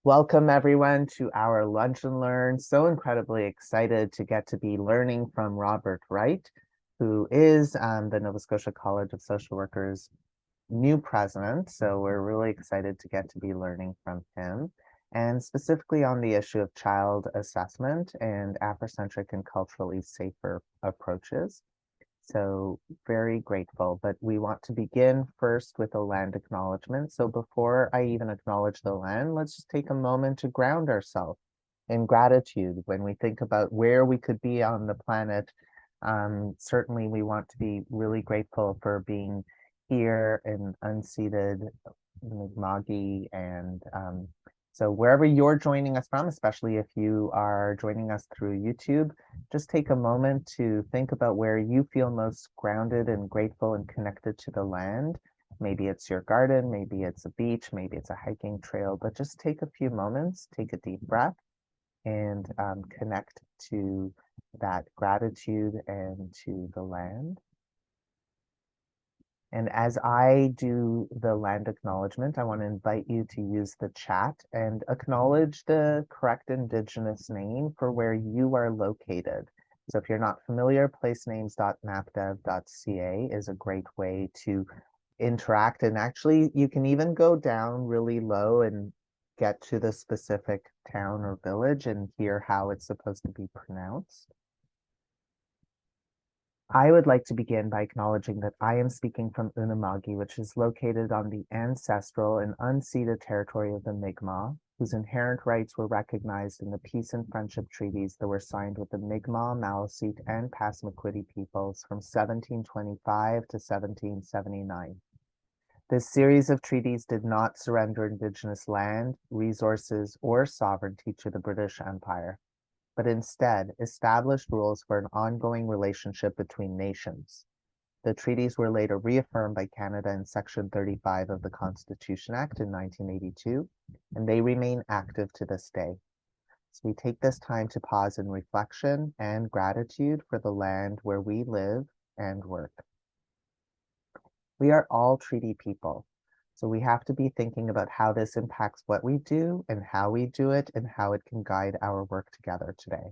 Welcome everyone to our Lunch and Learn. So incredibly excited to get to be learning from Robert Wright, who is the Nova Scotia College of Social Workers' new president. So we're really excited to get to be learning from him, and specifically on the issue of child assessment and Africentric and culturally safer approaches. So very grateful, but we want to begin first with a land acknowledgement. So before I even acknowledge the land, let's just take a moment to ground ourselves in gratitude when we think about where we could be on the planet. Certainly we want to be really grateful for being here in unceded Mi'kmaq, and so wherever you're joining us from, especially if you are joining us through YouTube, just take a moment to think about where you feel most grounded and grateful and connected to the land. Maybe it's your garden, maybe it's a beach, maybe it's a hiking trail, but just take a few moments, take a deep breath, and connect to that gratitude and to the land. And as I do the land acknowledgement, I want to invite you to use the chat and acknowledge the correct Indigenous name for where you are located. So if you're not familiar, placenames.mapdev.ca is a great way to interact. And actually, you can even go down really low and get to the specific town or village and hear how it's supposed to be pronounced. I would like to begin by acknowledging that I am speaking from Unama'ki, which is located on the ancestral and unceded territory of the Mi'kmaq, whose inherent rights were recognized in the peace and friendship treaties that were signed with the Mi'kmaq, Maliseet, and Passamaquoddy peoples from 1725 to 1779. This series of treaties did not surrender Indigenous land, resources, or sovereignty to the British Empire, but instead established rules for an ongoing relationship between nations. The treaties were later reaffirmed by Canada in Section 35 of the Constitution Act in 1982, and they remain active to this day. So we take this time to pause in reflection and gratitude for the land where we live and work. We are all treaty people, so we have to be thinking about how this impacts what we do and how we do it and how it can guide our work together today.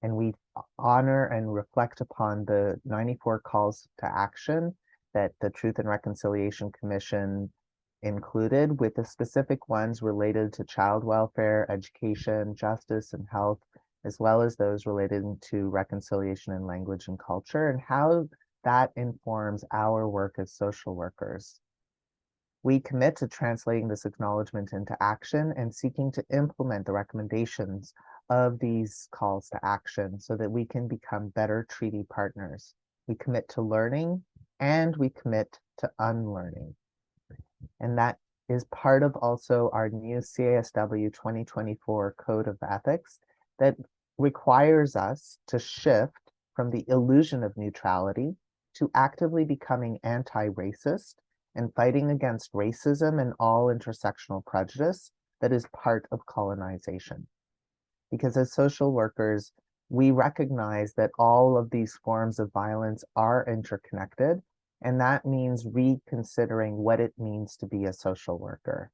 And we honor and reflect upon the 94 calls to action that the Truth and Reconciliation Commission included, with the specific ones related to child welfare, education, justice, and health, as well as those related to reconciliation in language and culture, and how that informs our work as social workers. We commit to translating this acknowledgement into action and seeking to implement the recommendations of these calls to action so that we can become better treaty partners. We commit to learning and we commit to unlearning. And that is part of also our new CASW 2024 Code of Ethics that requires us to shift from the illusion of neutrality to actively becoming anti-racist and fighting against racism and all intersectional prejudice that is part of colonization. Because as social workers, we recognize that all of these forms of violence are interconnected, and that means reconsidering what it means to be a social worker.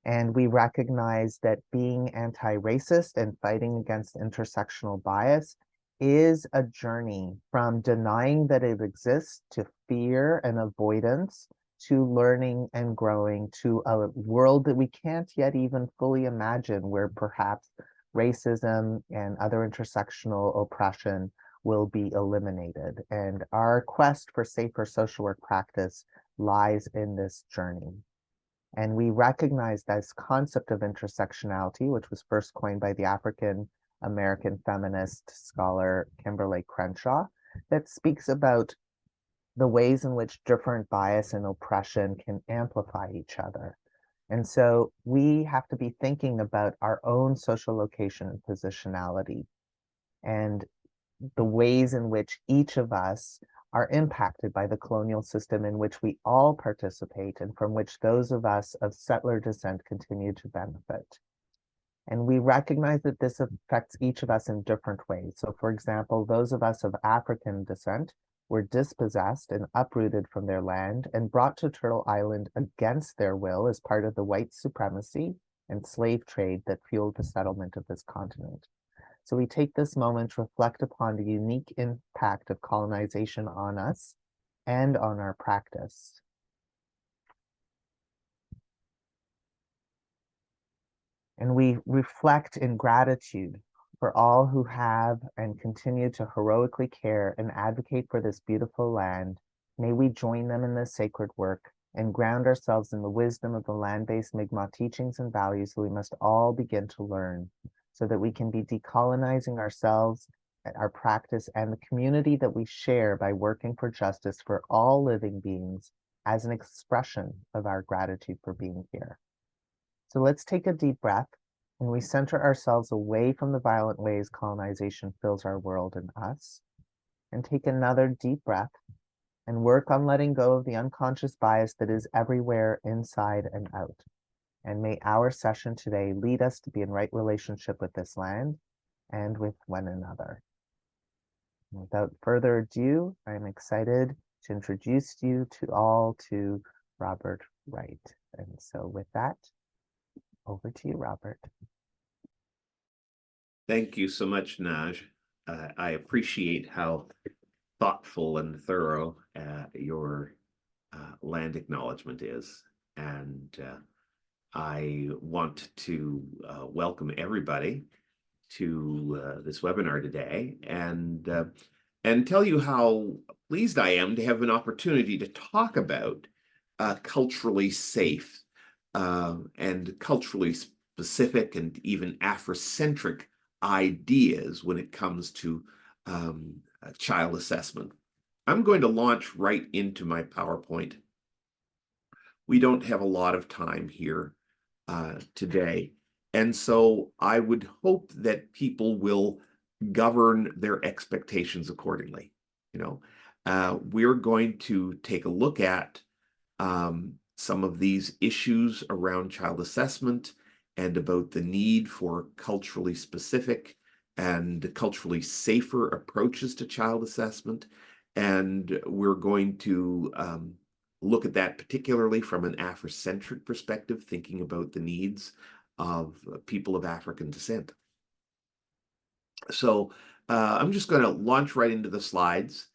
And we recognize that being anti-racist and fighting against intersectional bias is a journey from denying that it exists to fear and avoidance, to learning and growing, to a world that we can't yet even fully imagine, where perhaps racism and other intersectional oppression will be eliminated. And our quest for safer social work practice lies in this journey. And we recognize this concept of intersectionality, which was first coined by the African American feminist scholar Kimberly Crenshaw, that speaks about the ways in which different bias and oppression can amplify each other. And so we have to be thinking about our own social location and positionality and the ways in which each of us are impacted by the colonial system in which we all participate and from which those of us of settler descent continue to benefit. And we recognize that this affects each of us in different ways. So for example, those of us of African descent were dispossessed and uprooted from their land and brought to Turtle Island against their will as part of the white supremacy and slave trade that fueled the settlement of this continent. So we take this moment to reflect upon the unique impact of colonization on us and on our practice. And we reflect in gratitude for all who have and continue to heroically care and advocate for this beautiful land. May we join them in this sacred work and ground ourselves in the wisdom of the land-based Mi'kmaq teachings and values that we must all begin to learn so that we can be decolonizing ourselves, our practice, and the community that we share by working for justice for all living beings as an expression of our gratitude for being here. So let's take a deep breath and we center ourselves away from the violent ways colonization fills our world and us, and take another deep breath and work on letting go of the unconscious bias that is everywhere, inside and out. And may our session today lead us to be in right relationship with this land and with one another. Without further ado, I'm excited to introduce you all to Robert Wright. And so with that, over to you, Robert. Thank you so much, Naj. I appreciate how thoughtful and thorough your land acknowledgement is. And I want to welcome everybody to this webinar today and tell you how pleased I am to have an opportunity to talk about culturally safe and culturally specific and even Africentric ideas when it comes to child assessment. I'm going to launch right into my PowerPoint. We don't have a lot of time here today, and so I would hope that people will govern their expectations accordingly. We're going to take a look at some of these issues around child assessment and about the need for culturally specific and culturally safer approaches to child assessment. And we're going to look at that particularly from an Africentric perspective, thinking about the needs of people of African descent. So I'm just going to launch right into the slides.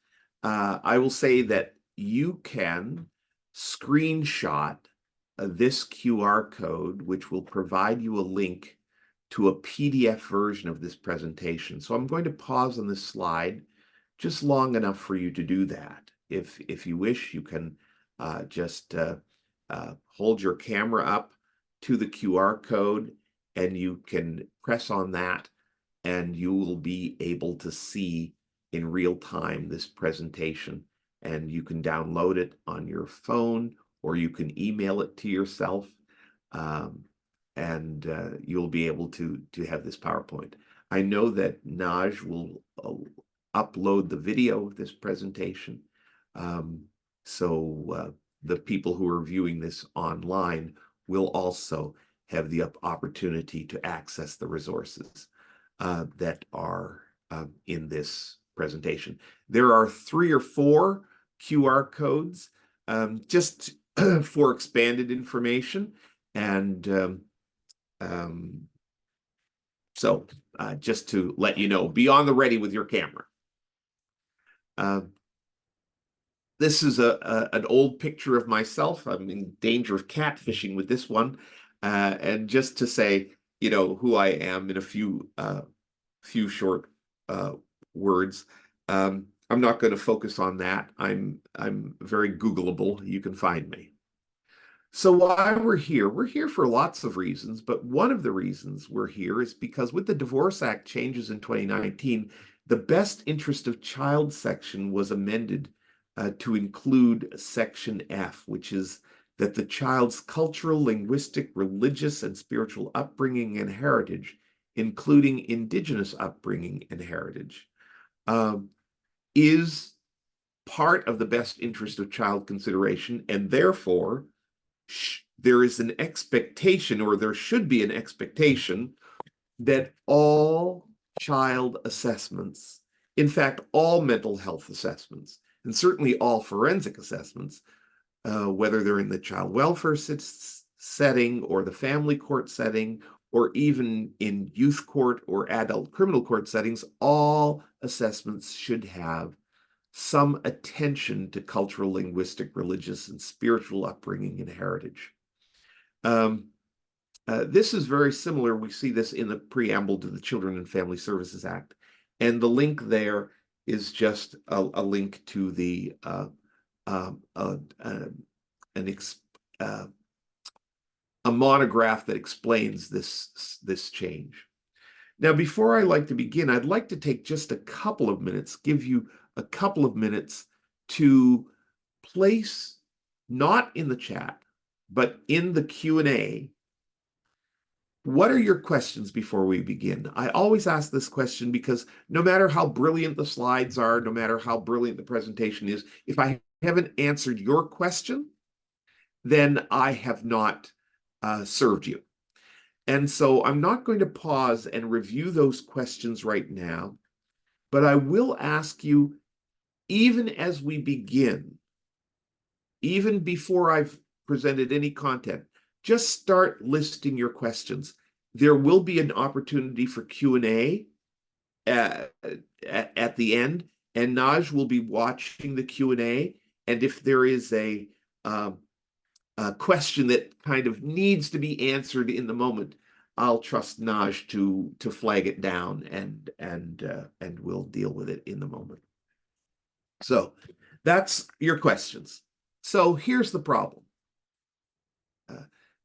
I will say that you can screenshot this QR code, which will provide you a link to a PDF version of this presentation. So I'm going to pause on this slide just long enough for you to do that. If you wish, you can just hold your camera up to the QR code and you can press on that and you will be able to see in real time this presentation, and you can download it on your phone or you can email it to yourself, and you'll be able to have this PowerPoint. I know that Naj will upload the video of this presentation, so the people who are viewing this online will also have the opportunity to access the resources that are in this presentation. There are 3 or 4 QR codes just for expanded information, and so just to let you know, be on the ready with your camera. This is an old picture of myself. I'm in danger of catfishing with this one, and just to say, who I am in a few short words. I'm not going to focus on that. I'm very Googleable. You can find me. So why we're here for lots of reasons, but one of the reasons we're here is because with the Divorce Act changes in 2019, the best interest of child section was amended to include Section F, which is that the child's cultural, linguistic, religious, and spiritual upbringing and heritage, including Indigenous upbringing and heritage, is part of the best interest of child consideration, and therefore there is an expectation, or there should be an expectation, that all child assessments, in fact, all mental health assessments, and certainly all forensic assessments, whether they're in the child welfare setting or the family court setting, or even in youth court or adult criminal court settings, all assessments should have some attention to cultural, linguistic, religious, and spiritual upbringing and heritage. This is very similar. We see this in the preamble to the Children and Family Services Act. And the link there is just a link to the a monograph that explains this change. Now, before I like to begin, I'd like to take just a couple of minutes, give you a couple of minutes to place, not in the chat, but in the Q&A, what are your questions before we begin? I always ask this question because no matter how brilliant the slides are, no matter how brilliant the presentation is, if I haven't answered your question, then I have not served you. And so I'm not going to pause and review those questions right now, but I will ask you, even as we begin, even before I've presented any content, just start listing your questions. There will be an opportunity for Q&A at the end, and Naj will be watching the Q&A. And if there is a question that kind of needs to be answered in the moment, I'll trust Naj to flag it down, and we'll deal with it in the moment. So that's your questions. So here's the problem.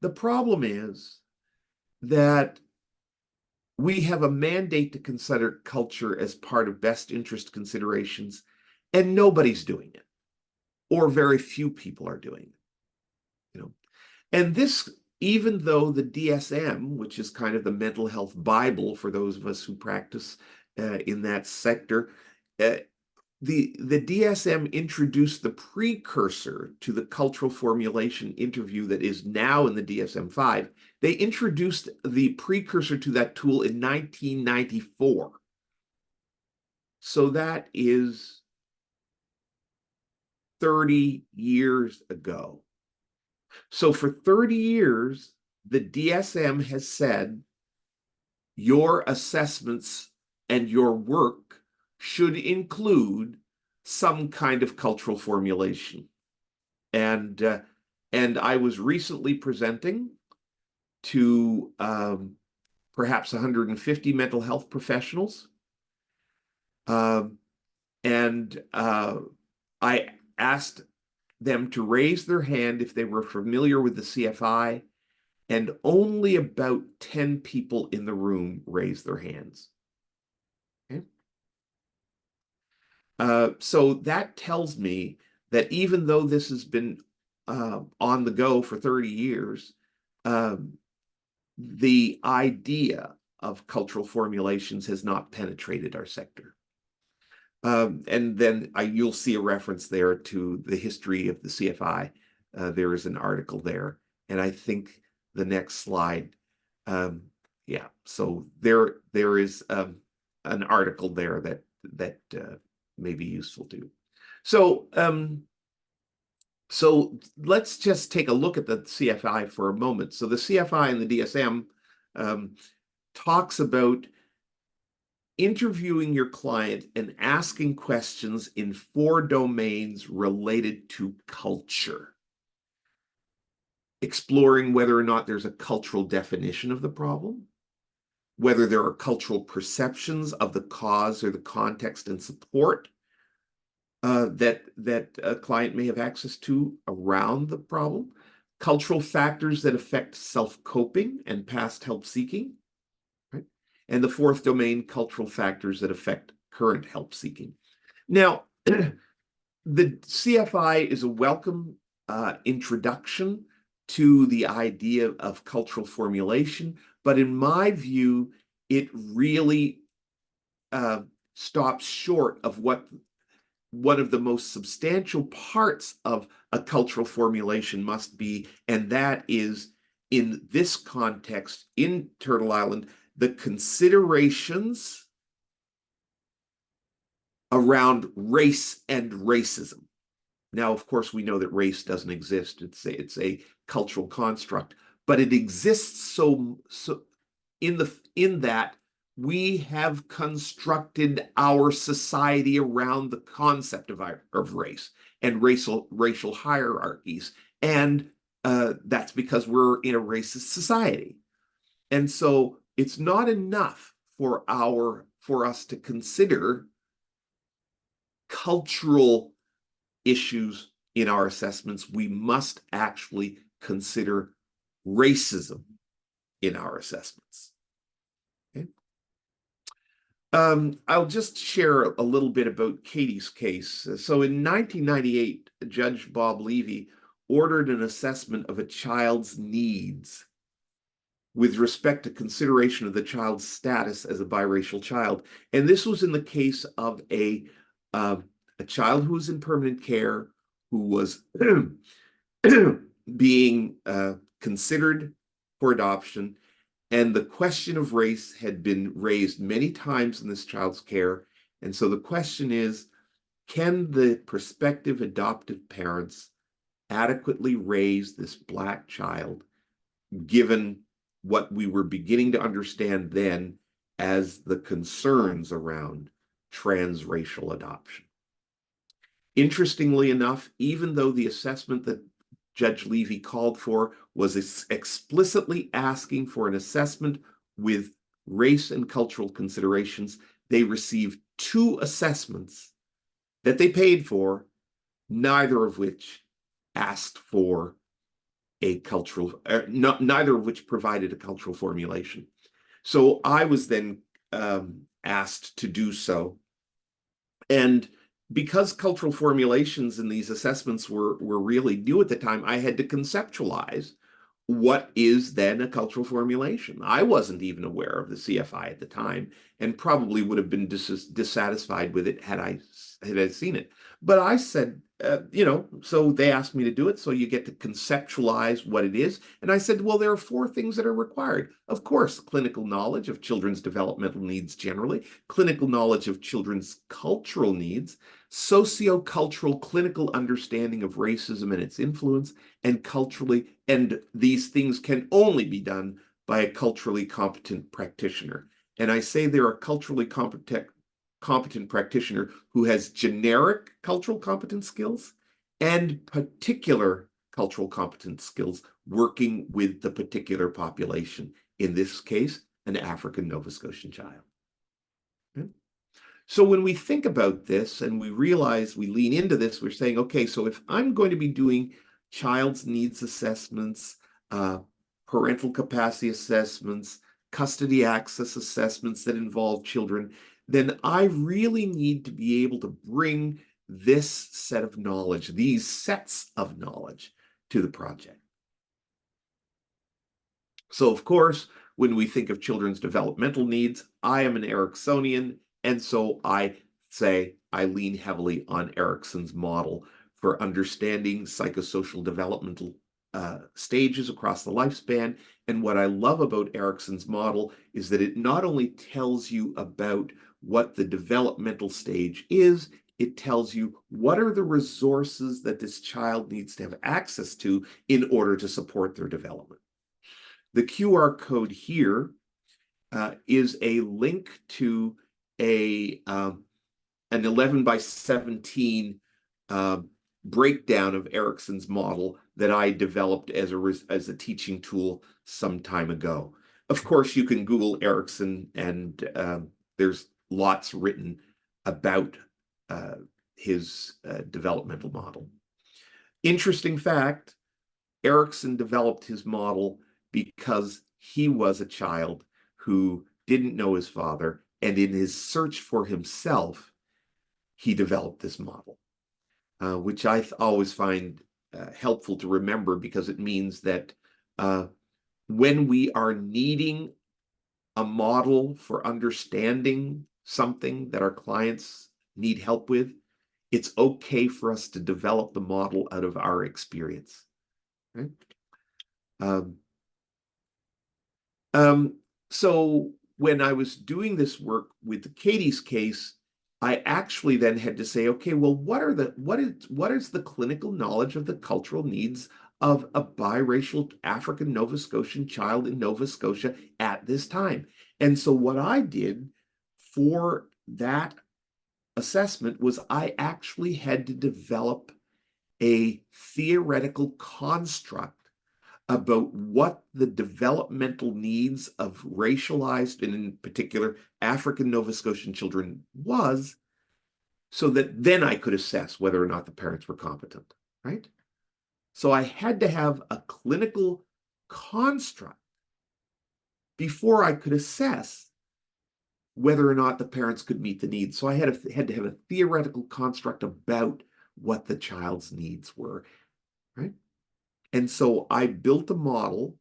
The problem is that we have a mandate to consider culture as part of best interest considerations, and nobody's doing it, or very few people are doing it. And this, even though the DSM, which is kind of the mental health Bible for those of us who practice in that sector, the DSM introduced the precursor to the cultural formulation interview that is now in the DSM-5. They introduced the precursor to that tool in 1994. So that is 30 years ago. So for 30 years, the DSM has said your assessments and your work should include some kind of cultural formulation. And I was recently presenting to perhaps 150 mental health professionals. And I asked them to raise their hand if they were familiar with the CFI, and only about 10 people in the room raised their hands. Okay? So that tells me that even though this has been on the go for 30 years, the idea of cultural formulations has not penetrated our sector. And then you'll see a reference there to the history of the CFI. There is an article there, and I think the next slide, yeah. So there is an article there that may be useful too. So so let's just take a look at the CFI for a moment. So the CFI and the DSM talks about interviewing your client and asking questions in 4 domains related to culture, exploring whether or not there's a cultural definition of the problem, whether there are cultural perceptions of the cause or the context and support that a client may have access to around the problem, cultural factors that affect self-coping and past help seeking, right? And the 4th domain, cultural factors that affect current help seeking. Now, the CFI is a welcome introduction to the idea of cultural formulation, but in my view, it really stops short of what one of the most substantial parts of a cultural formulation must be, and that is, in this context, in Turtle Island, the considerations around race and racism. Now, of course, we know that race doesn't exist. It's a cultural construct, but it exists so in that we have constructed our society around the concept of race and racial hierarchies, and that's because we're in a racist society. And so it's not enough for us to consider cultural issues in our assessments. We must actually consider racism in our assessments. Okay. I'll just share a little bit about Katie's case. So in 1998, Judge Bob Levy ordered an assessment of a child's needs with respect to consideration of the child's status as a biracial child. And this was in the case of a child who was in permanent care, who was being considered for adoption. And the question of race had been raised many times in this child's care. And so the question is, can the prospective adoptive parents adequately raise this Black child, given what we were beginning to understand then as the concerns around transracial adoption? Interestingly enough, even though the assessment that Judge Levy called for was explicitly asking for an assessment with race and cultural considerations, they received 2 assessments that they paid for, neither of which asked for a cultural, neither of which provided a cultural formulation. So I was then asked to do so. And because cultural formulations in these assessments were really new at the time, I had to conceptualize what is then a cultural formulation. I wasn't even aware of the CFI at the time, and probably would have been dissatisfied with it had I seen it. But I said, so they asked me to do it, so you get to conceptualize what it is. And I said, well, there are 4 things that are required. Of course, clinical knowledge of children's developmental needs generally, clinical knowledge of children's cultural needs, sociocultural clinical understanding of racism and its influence, and these things can only be done by a culturally competent practitioner. And I say they're a culturally competent practitioner who has generic cultural competence skills and particular cultural competence skills working with the particular population, in this case, an African Nova Scotian child. Okay. So when we think about this and we realize, we lean into this, we're saying, okay, so if I'm going to be doing child's needs assessments, parental capacity assessments, custody access assessments that involve children, then I really need to be able to bring this set of knowledge, these sets of knowledge, to the project. So, of course, when we think of children's developmental needs, I am an Ericksonian, and so I say I lean heavily on Erickson's model for understanding psychosocial developmental stages across the lifespan. And what I love about Erickson's model is that it not only tells you about what the developmental stage is, it tells you what are the resources that this child needs to have access to in order to support their development. The QR code here is a link to an 11 by 17 breakdown of Erickson's model that I developed as a teaching tool some time ago. Of course, you can Google Erickson, and there's lots written about his developmental model. Interesting fact, Erickson developed his model because he was a child who didn't know his father, and in his search for himself, he developed this model, which I always find helpful to remember, because it means that when we are needing a model for understanding something that our clients need help with, it's okay for us to develop the model out of our experience. Right? So when I was doing this work with Katie's case, I actually then had to say, okay, well, what is the clinical knowledge of the cultural needs of a biracial African Nova Scotian child in Nova Scotia at this time? And so what I did for that assessment was I actually had to develop a theoretical construct about what the developmental needs of racialized, and in particular African Nova Scotian children was, so that then I could assess whether or not the parents were competent, right? So I had to have a clinical construct before I could assess whether or not the parents could meet the needs. So I had to have a theoretical construct about what the child's needs were, right? And so I built a model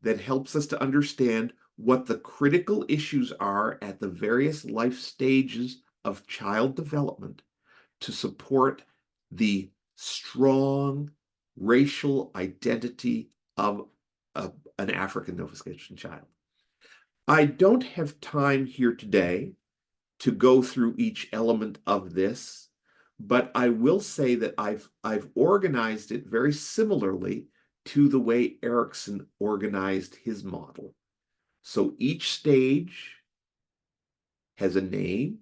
that helps us to understand what the critical issues are at the various life stages of child development to support the strong racial identity of an African Nova Scotian child. I don't have time here today to go through each element of this, but I will say that I've organized it very similarly to the way Erikson organized his model. So each stage has a name,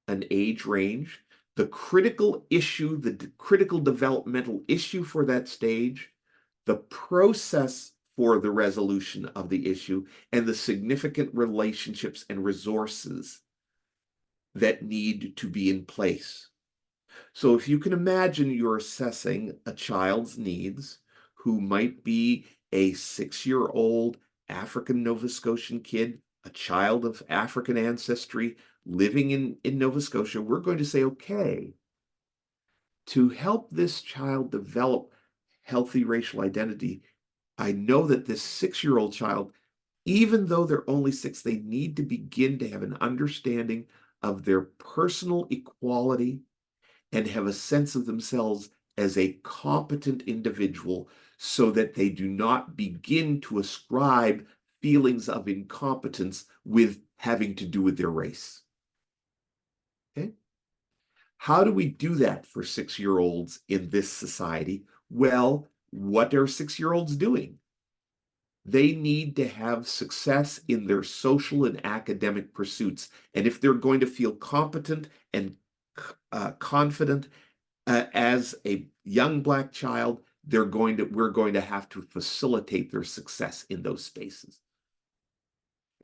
an age range, the critical issue, the critical developmental issue for that stage, the process for the resolution of the issue, and the significant relationships and resources that need to be in place. So if you can imagine you're assessing a child's needs who might be a 6-year-old African Nova Scotian kid, a child of African ancestry living in Nova Scotia, we're going to say, okay, to help this child develop healthy racial identity, I know that this 6-year-old child, even though they're only 6, they need to begin to have an understanding of their personal equality and have a sense of themselves as a competent individual so that they do not begin to ascribe feelings of incompetence with having to do with their race. Okay? How do we do that for 6-year-olds in this society? Well, what are 6-year-olds doing? They need to have success in their social and academic pursuits. And if they're going to feel competent and confident as a young Black child, we're going to have to facilitate their success in those spaces.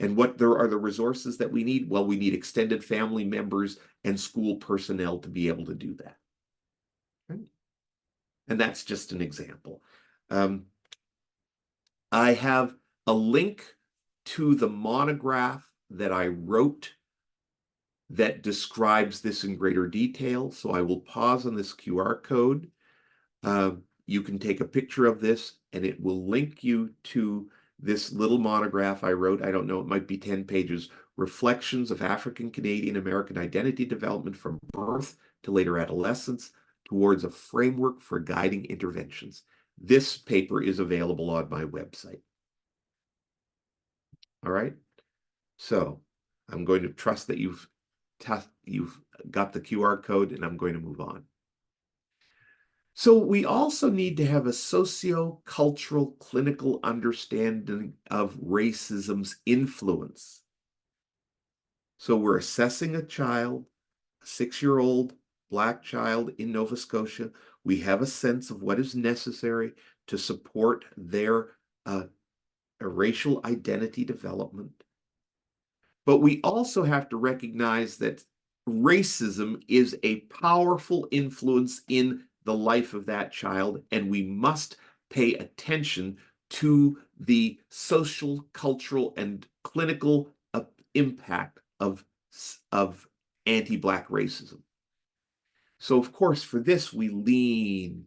And what there are the resources that we need? Well, we need extended family members and school personnel to be able to do that. Right? And that's just an example. I have a link to the monograph that I wrote that describes this in greater detail. So I will pause on this QR code. You can take a picture of this and it will link you to this little monograph I wrote. I don't know, it might be 10 pages, Reflections of African Canadian American Identity Development from Birth to Later Adolescence Towards a Framework for Guiding Interventions. This paper is available on my website. All right. So I'm going to trust that you've got the QR code and I'm going to move on. So we also need to have a socio-cultural clinical understanding of racism's influence. So we're assessing a child, a 6-year-old Black child in Nova Scotia. We have a sense of what is necessary to support their racial identity development. But we also have to recognize that racism is a powerful influence in the life of that child, and we must pay attention to the social, cultural, and clinical impact of anti-Black racism. So, of course, for this, we lean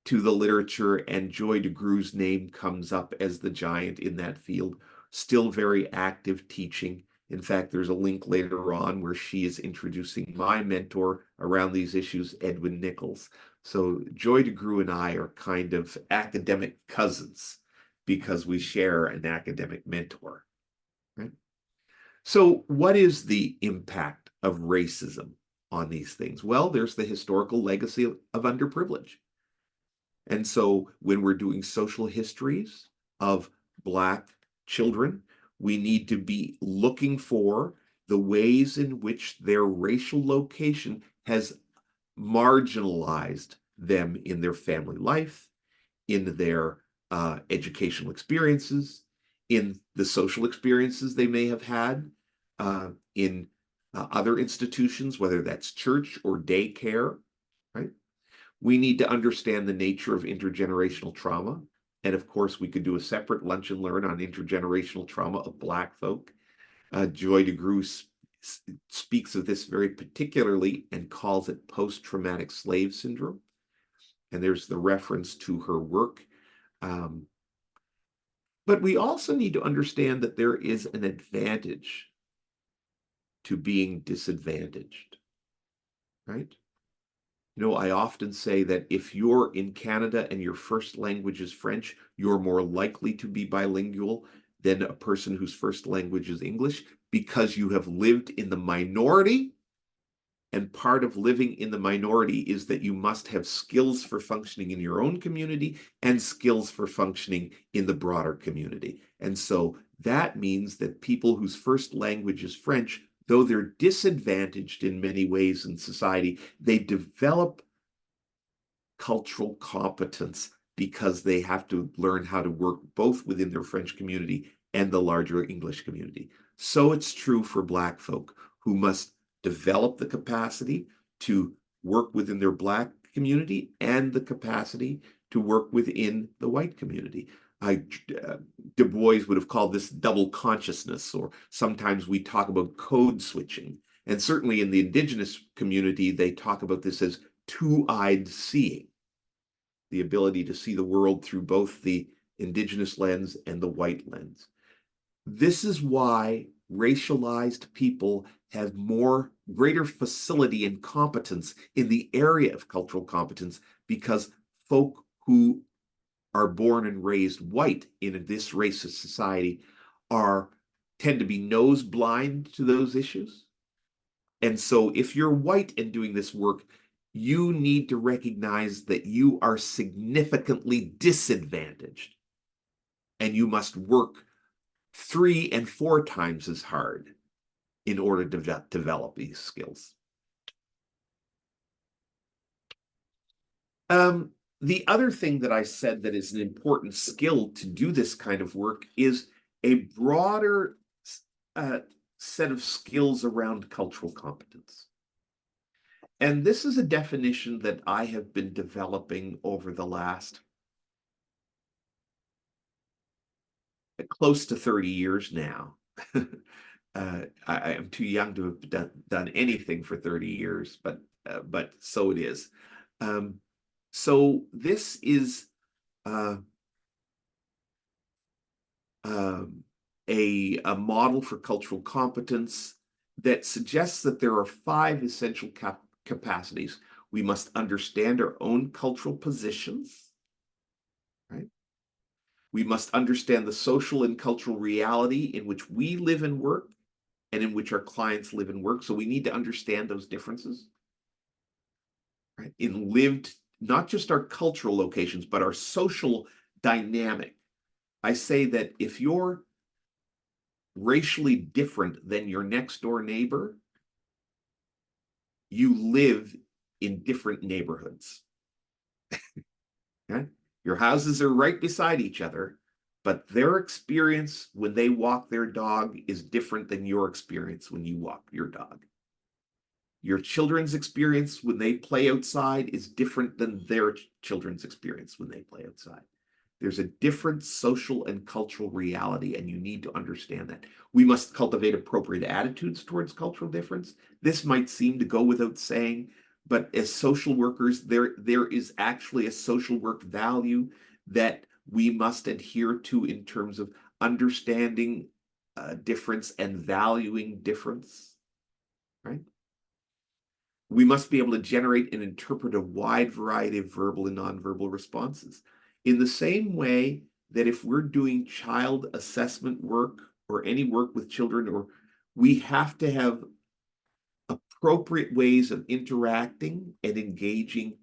to the literature, and Joy DeGru's name comes up as the giant in that field, still very active teaching. In fact, there's a link later on where she is introducing my mentor around these issues, Edwin Nichols. So Joy DeGru and I are kind of academic cousins because we share an academic mentor. Right? So what is the impact of racism on these things? Well, there's the historical legacy of underprivilege. And so when we're doing social histories of Black children, we need to be looking for the ways in which their racial location has marginalized them in their family life, in their educational experiences, in the social experiences they may have had, in other institutions, whether that's church or daycare, right? We need to understand the nature of intergenerational trauma. And of course, we could do a separate lunch and learn on intergenerational trauma of Black folk. Joy DeGruy speaks of this very particularly and calls it post-traumatic slave syndrome. And there's the reference to her work. But we also need to understand that there is an advantage to being disadvantaged, right? You know, I often say that if you're in Canada and your first language is French, you're more likely to be bilingual than a person whose first language is English, because you have lived in the minority. And part of living in the minority is that you must have skills for functioning in your own community and skills for functioning in the broader community. And so that means that people whose first language is French, though they're disadvantaged in many ways in society, they develop cultural competence because they have to learn how to work both within their French community and the larger English community. So it's true for Black folk who must develop the capacity to work within their Black community and the capacity to work within the white community. Du Bois would have called this double consciousness, or sometimes we talk about code switching. And certainly in the Indigenous community, they talk about this as two-eyed seeing, the ability to see the world through both the Indigenous lens and the white lens. This is why racialized people have greater facility and competence in the area of cultural competence, because folk who are born and raised white in this racist society tend to be nose blind to those issues. And so if you're white and doing this work, you need to recognize that you are significantly disadvantaged, and you must work 3 and 4 times as hard in order to develop these skills. The other thing that I said that is an important skill to do this kind of work is a broader set of skills around cultural competence. And this is a definition that I have been developing over the last close to 30 years now. I am too young to have done anything for 30 years, but so it is. So this is a model for cultural competence that suggests that there are 5 essential capacities. We must understand our own cultural positions, right? We must understand the social and cultural reality in which we live and work, and in which our clients live and work. So we need to understand those differences, right? In lived, not just our cultural locations, but our social dynamic. I say that if you're racially different than your next door neighbor, you live in different neighborhoods. Okay? Your houses are right beside each other, but their experience when they walk their dog is different than your experience when you walk your dog. Your children's experience when they play outside is different than their children's experience when they play outside. There's a different social and cultural reality, and you need to understand that. We must cultivate appropriate attitudes towards cultural difference. This might seem to go without saying, but as social workers, there is actually a social work value that we must adhere to in terms of understanding difference and valuing difference, right? We must be able to generate and interpret a wide variety of verbal and nonverbal responses. In the same way that if we're doing child assessment work or any work with children, or we have to have a appropriate ways of interacting and engaging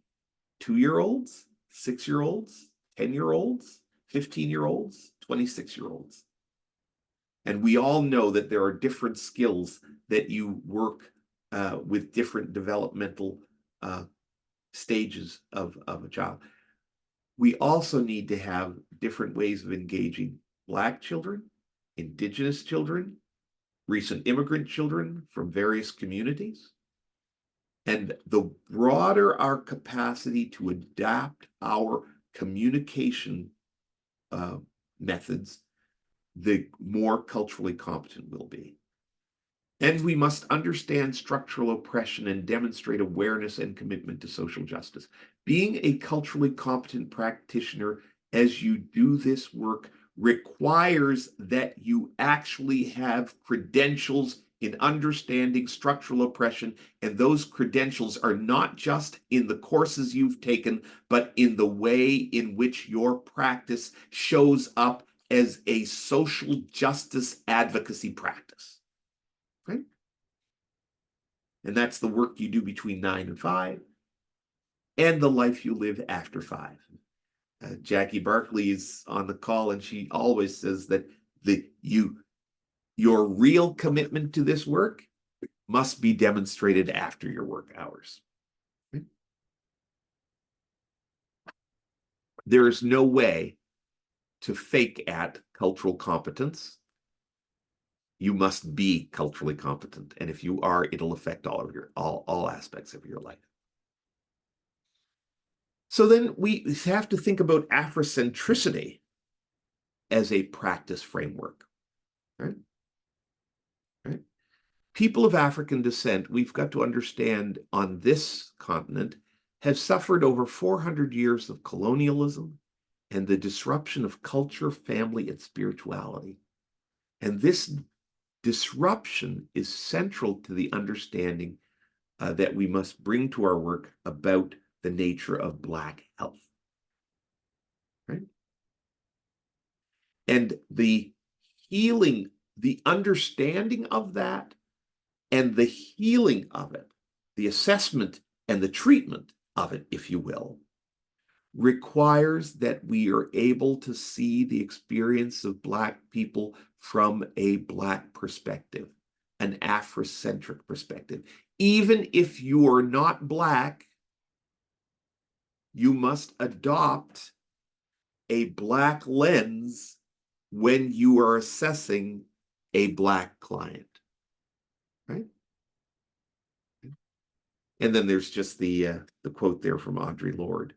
2-year-olds, 6-year-olds, 10-year-olds, 15-year-olds, 26-year-olds. And we all know that there are different skills that you work with different developmental stages of a child. We also need to have different ways of engaging Black children, Indigenous children, recent immigrant children from various communities. And the broader our capacity to adapt our communication methods, the more culturally competent we'll be. And we must understand structural oppression and demonstrate awareness and commitment to social justice. Being a culturally competent practitioner as you do this work requires that you actually have credentials in understanding structural oppression, and those credentials are not just in the courses you've taken, but in the way in which your practice shows up as a social justice advocacy practice. Right? And that's the work you do between 9 and 5, and the life you live after 5. Jackie Barkley is on the call, and she always says that your real commitment to this work must be demonstrated after your work hours. Okay? There is no way to fake at cultural competence. You must be culturally competent, and if you are, it'll affect all aspects of your life. So then we have to think about Africentricity as a practice framework. Right? Right? People of African descent, we've got to understand, on this continent, have suffered over 400 years of colonialism and the disruption of culture, family, and spirituality. And this disruption is central to the understanding that we must bring to our work about the nature of Black health. Right? And the healing, the understanding of that, and the healing of it, the assessment and the treatment of it, if you will, requires that we are able to see the experience of Black people from a Black perspective, an Afrocentric perspective. Even if you are not Black, you must adopt a Black lens when you are assessing a Black client, right? And then there's just the quote there from Audre Lorde.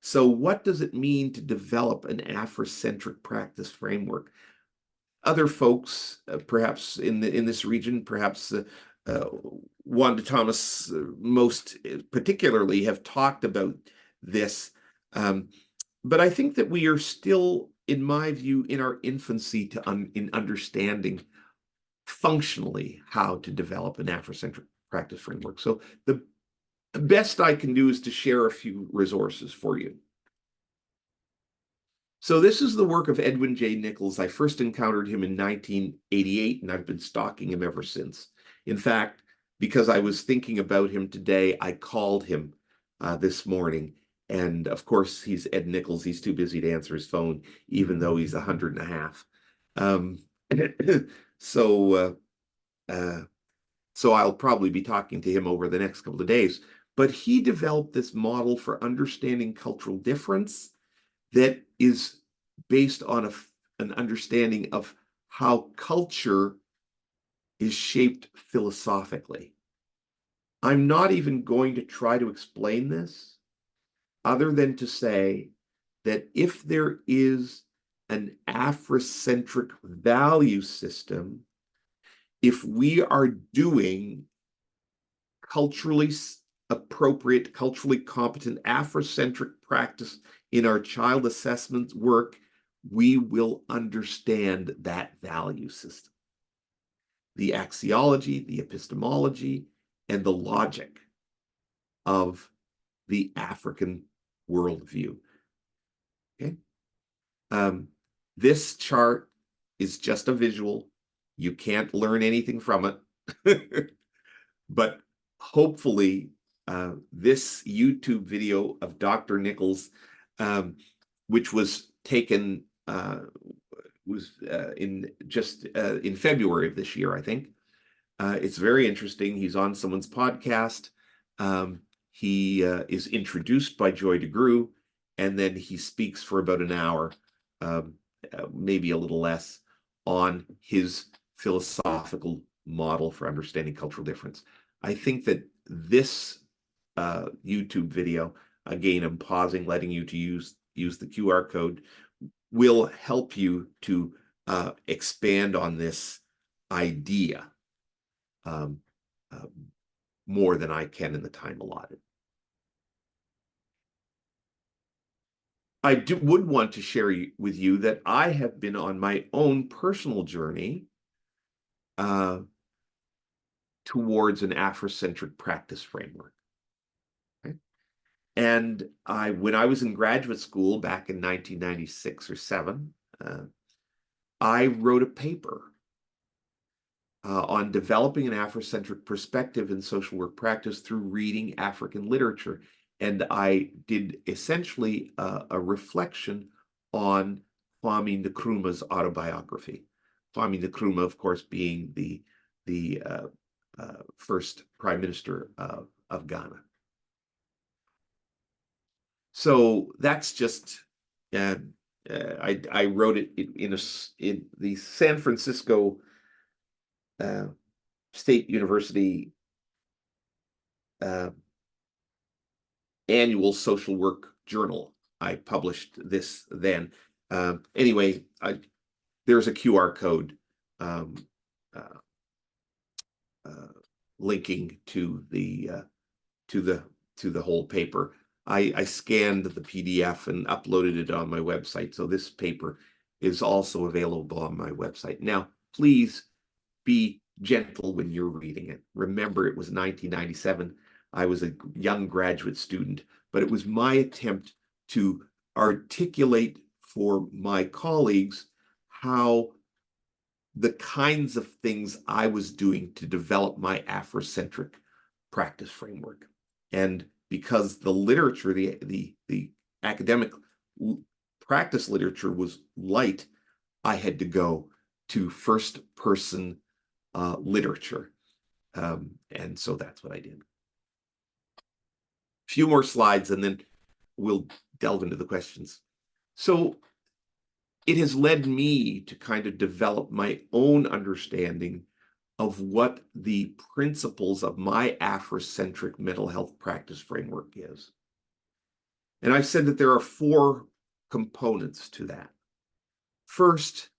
So what does it mean to develop an Afrocentric practice framework? Other folks, perhaps in this region, perhaps Wanda Thomas most particularly, have talked about this. But I think that we are still, in my view, in our infancy in understanding functionally how to develop an Afrocentric practice framework. So the best I can do is to share a few resources for you. So this is the work of Edwin J. Nichols. I first encountered him in 1988, and I've been stalking him ever since. In fact, because I was thinking about him today, I called him this morning. And of course, he's Ed Nichols. He's too busy to answer his phone, even though he's 100.5. So I'll probably be talking to him over the next couple of days. But he developed this model for understanding cultural difference that is based on an understanding of how culture is shaped philosophically. I'm not even going to try to explain this, other than to say that if there is an Afrocentric value system, if we are doing culturally appropriate, culturally competent Afrocentric practice in our child assessment work, we will understand that value system, the axiology, the epistemology, and the logic of the African worldview. Okay. This chart is just a visual. You can't learn anything from it. But hopefully this YouTube video of Dr. Nichols, which was taken in February of this year, I think. It's very interesting. He's on someone's podcast. He is introduced by Joy DeGruy, and then he speaks for about an hour, maybe a little less, on his philosophical model for understanding cultural difference. I think that this YouTube video, again, I'm pausing, letting you to use the QR code, will help you to expand on this idea more than I can in the time allotted. I would want to share with you that I have been on my own personal journey towards an Africentric practice framework. Okay? And when I was in graduate school back in 1996 or 7, I wrote a paper on developing an Africentric perspective in social work practice through reading African literature. And I did essentially a reflection on Kwame Nkrumah's autobiography. Kwame Nkrumah, of course, being the first prime minister of Ghana. So that's just, I wrote it in the San Francisco State University annual social work journal. I published this then. Anyway, there's a QR code linking to the whole paper. I scanned the PDF and uploaded it on my website, so this paper is also available on my website. Now, please be gentle when you're reading it. Remember, it was 1997. I was a young graduate student, but it was my attempt to articulate for my colleagues how the kinds of things I was doing to develop my Afrocentric practice framework. And because the literature, the academic practice literature was light, I had to go to first-person literature. And so that's what I did. A few more slides, and then we'll delve into the questions. So it has led me to kind of develop my own understanding of what the principles of my Afrocentric mental health practice framework is. And I've said that there are 4 components to that. First,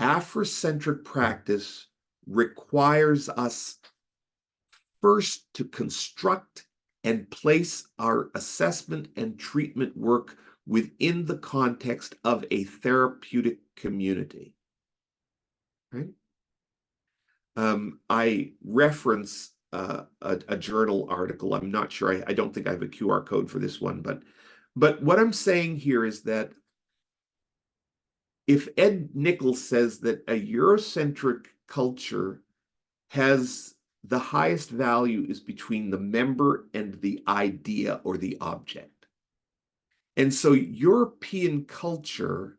Afrocentric practice requires us first to construct and place our assessment and treatment work within the context of a therapeutic community. Right? I reference a journal article. I'm not sure. I don't think I have a QR code for this one, but what I'm saying here is that if Ed Nichols says that a Eurocentric culture has the highest value is between the member and the idea or the object. And so European culture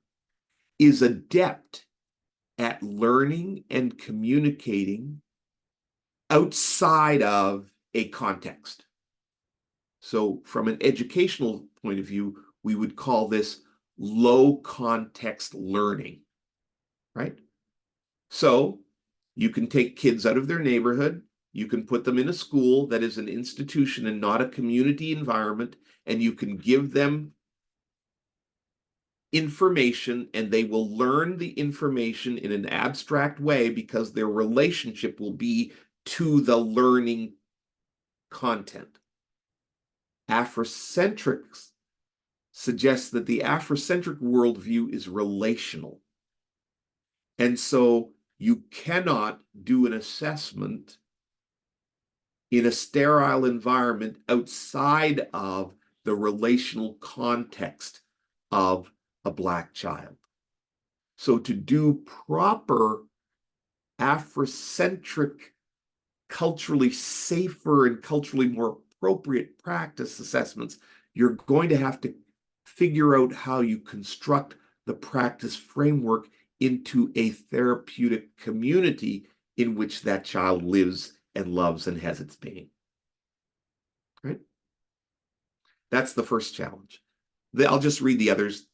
is adept at learning and communicating outside of a context. So from an educational point of view, we would call this low context learning, right? So you can take kids out of their neighborhood, you can put them in a school that is an institution and not a community environment, and you can give them information, and they will learn the information in an abstract way because their relationship will be to the learning content. Afrocentrics suggests that the Afrocentric worldview is relational. And so you cannot do an assessment in a sterile environment outside of the relational context of a Black child. So to do proper Afrocentric culturally safer and culturally more appropriate practice assessments, you're going to have to figure out how you construct the practice framework into a therapeutic community in which that child lives and loves and has its being. Right? That's the first challenge. I'll just read the others.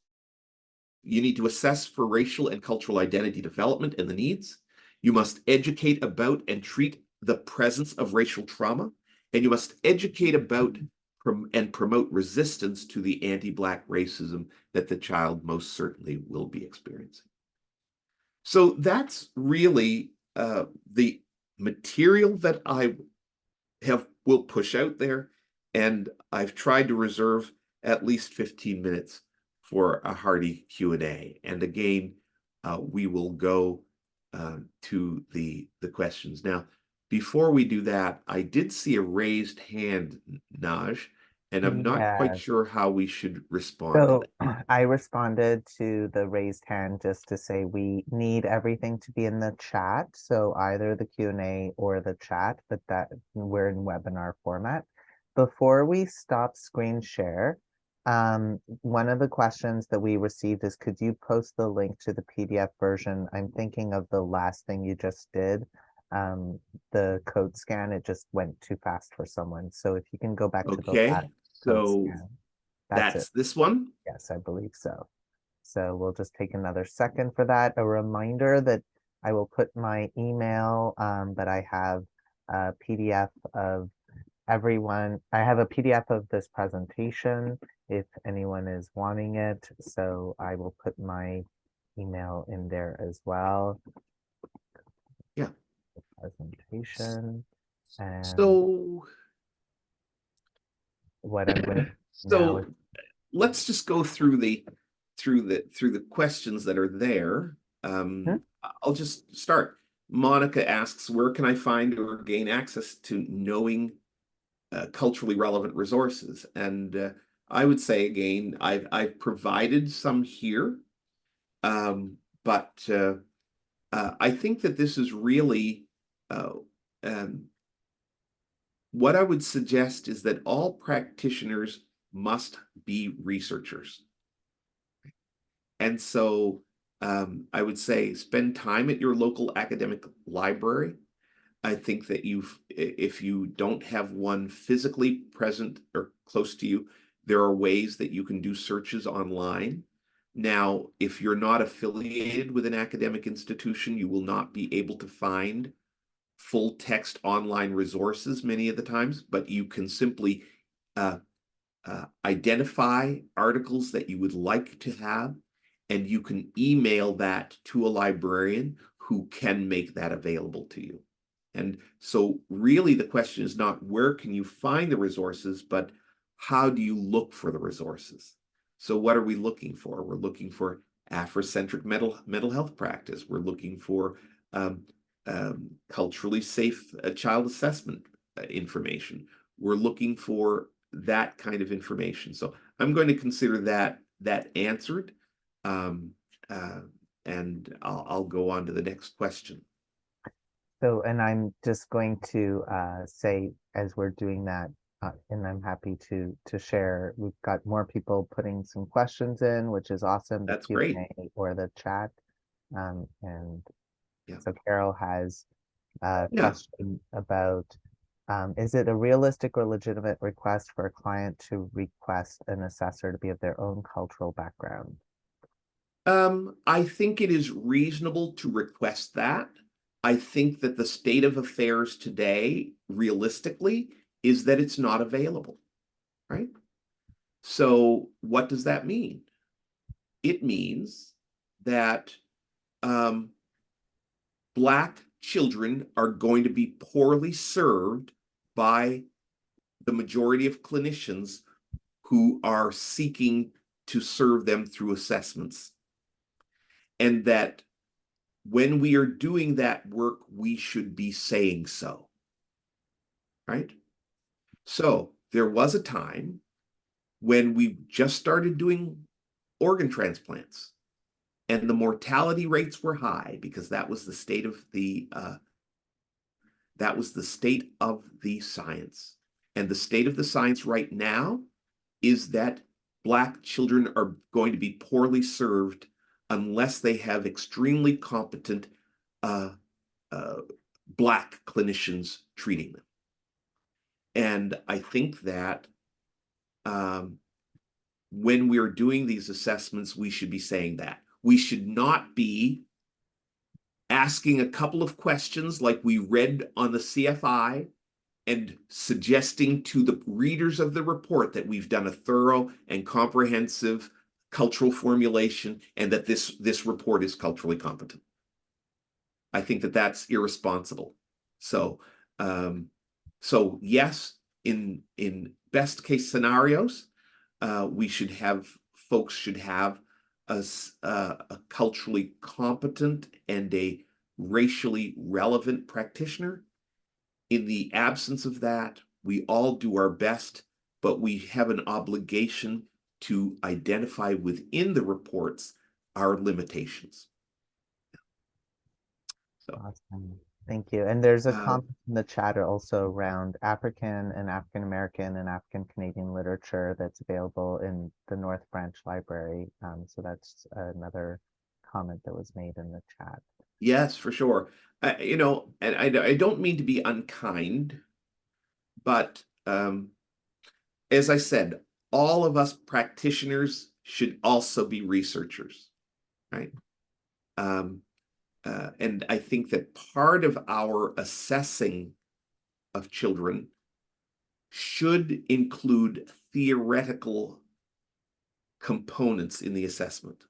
You need to assess for racial and cultural identity development and the needs. You must educate about and treat the presence of racial trauma, and you must educate about and promote resistance to the anti-Black racism that the child most certainly will be experiencing. So that's really the material that I will push out there, and I've tried to reserve at least 15 minutes for a hearty Q&A. And again, we will go to the questions. Now, before we do that, I did see a raised hand, Naj, and I'm not quite Yes. sure how we should respond to So that. I responded to the raised hand just to say we need everything to be in the chat. So either the Q&A or the chat, but that we're in webinar format. Before we stop screen share, one of the questions that we received is, could you post the link to the PDF version? I'm thinking of the last thing you just did, the code scan, it just went too fast for someone. So if you can go back to the last Okay, code so scan, that's it. that's this one. Yes, I believe so. So we'll just take another second for that. A reminder that I will put my email, but I have a PDF of everyone. I have a PDF of this presentation if anyone is wanting it. So I will put my email in there as well. Yeah. Presentation and So, what I'm going to now so let's just go through the questions that are there. Hmm? I'll just start. Monica asks, where can I find or gain access to knowing culturally relevant resources? And I would say again, I've provided some here, but I think that this is really uh, um, what I would suggest is that all practitioners must be researchers. And so I would say spend time at your local academic library. I think that if you don't have one physically present or close to you, there are ways that you can do searches online. Now, if you're not affiliated with an academic institution, you will not be able to find full text online resources many of the times, but you can simply identify articles that you would like to have, and you can email that to a librarian who can make that available to you. And so really the question is not where can you find the resources, but how do you look for the resources? So what are we looking for? We're looking for Africentric mental health practice. We're looking for culturally safe child assessment information. We're looking for that kind of information. So I'm going to consider that answered, um, and I'll go on to the next question. So, and I'm just going to say as we're doing that, and I'm happy to share. We've got more people putting some questions in, which is awesome. The That's great. Q&A or the chat, and Yeah. so Carol has a Yeah. question about: is it a realistic or legitimate request for a client to request an assessor to be of their own cultural background? I think it is reasonable to request that. I think that the state of affairs today, realistically, is that it's not available, right? So what does that mean? It means that Black children are going to be poorly served by the majority of clinicians who are seeking to serve them through assessments. And that when we are doing that work, we should be saying so, right? So there was a time when we just started doing organ transplants, and the mortality rates were high because that was the state of the That was the state of the science. And the state of the science right now is that Black children are going to be poorly served unless they have extremely competent Black clinicians treating them. And I think that when we are doing these assessments, we should be saying that. We should not be asking a couple of questions like we read on the CFI and suggesting to the readers of the report that we've done a thorough and comprehensive cultural formulation and that this report is culturally competent. I think that that's irresponsible. So yes, in best case scenarios, folks should have a culturally competent and a racially relevant practitioner. In the absence of that, we all do our best, but we have an obligation to identify within the reports our limitations. So, awesome. Thank you. And there's a comment in the chat also around African and African American and African Canadian literature that's available in the North Branch Library. So that's another comment that was made in the chat. Yes, for sure. And I don't mean to be unkind, but as I said, all of us practitioners should also be researchers, right? And I think that part of our assessing of children should include theoretical components in the assessment.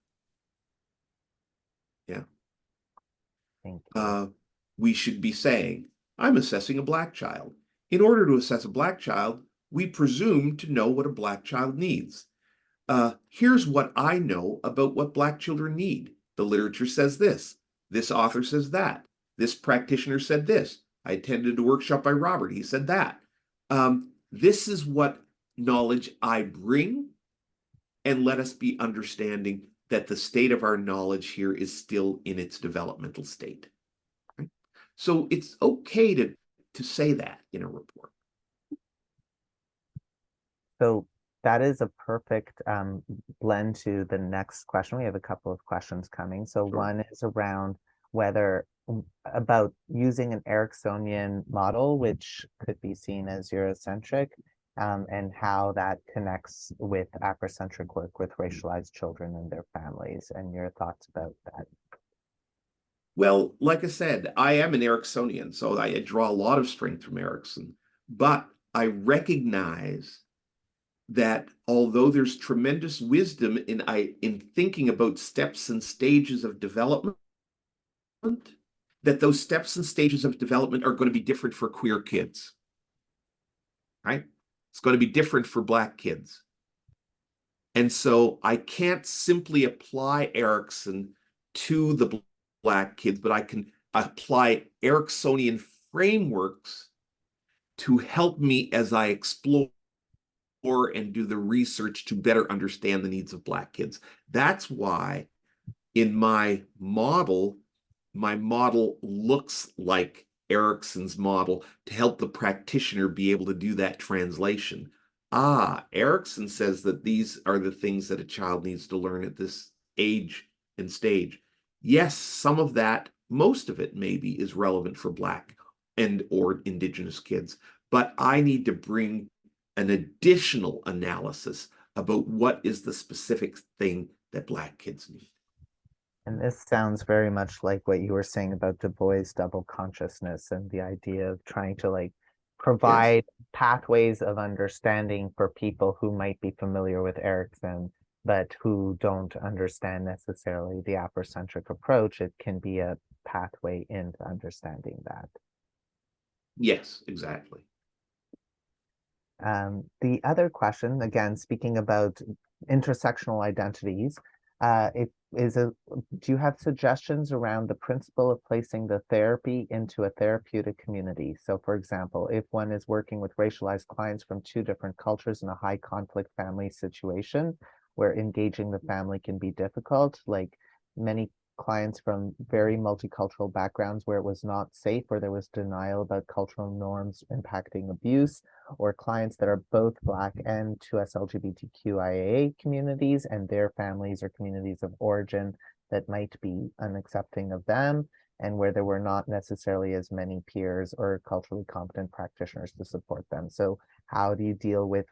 Yeah. Thank you. We should be saying, I'm assessing a Black child. In order to assess a Black child, we presume to know what a Black child needs. Here's what I know about what Black children need. The literature says this. This author says that. This practitioner said this. I attended a workshop by Robert. He said that. This is what knowledge I bring, and let us be understanding that the state of our knowledge here is still in its developmental state. Right? So it's okay to say that in a report. So that is a perfect blend to the next question. We have a couple of questions coming. So Sure. One is around about using an Ericksonian model, which could be seen as Eurocentric, and how that connects with Africentric work with racialized children and their families, and your thoughts about that. Well, like I said, I am an Ericksonian, so I draw a lot of strength from Erickson, but I recognize that although there's tremendous wisdom in thinking about steps and stages of development, that those steps and stages of development are going to be different for queer kids, right? It's going to be different for Black kids. And so I can't simply apply Erickson to the Black kids, but I can apply Ericksonian frameworks to help me as I explore and do the research to better understand the needs of Black kids. That's why in my model looks like Erickson's model to help the practitioner be able to do that translation. Erickson says that these are the things that a child needs to learn at this age and stage. Yes, some of that, most of it maybe, is relevant for Black and or Indigenous kids, but I need to bring an additional analysis about what is the specific thing that Black kids need. And this sounds very much like what you were saying about Du Bois' double consciousness and the idea of trying to provide pathways of understanding for people who might be familiar with Erickson, but who don't understand necessarily the Africentric approach. It can be a pathway into understanding that. Yes, exactly. The other question, again, speaking about intersectional identities, do you have suggestions around the principle of placing the therapy into a therapeutic community? So for example, if one is working with racialized clients from two different cultures in a high conflict family situation where engaging the family can be difficult, like many clients from very multicultural backgrounds where it was not safe, or there was denial about cultural norms impacting abuse, or clients that are both Black and 2S LGBTQIA communities and their families or communities of origin that might be unaccepting of them, and where there were not necessarily as many peers or culturally competent practitioners to support them. So how do you deal with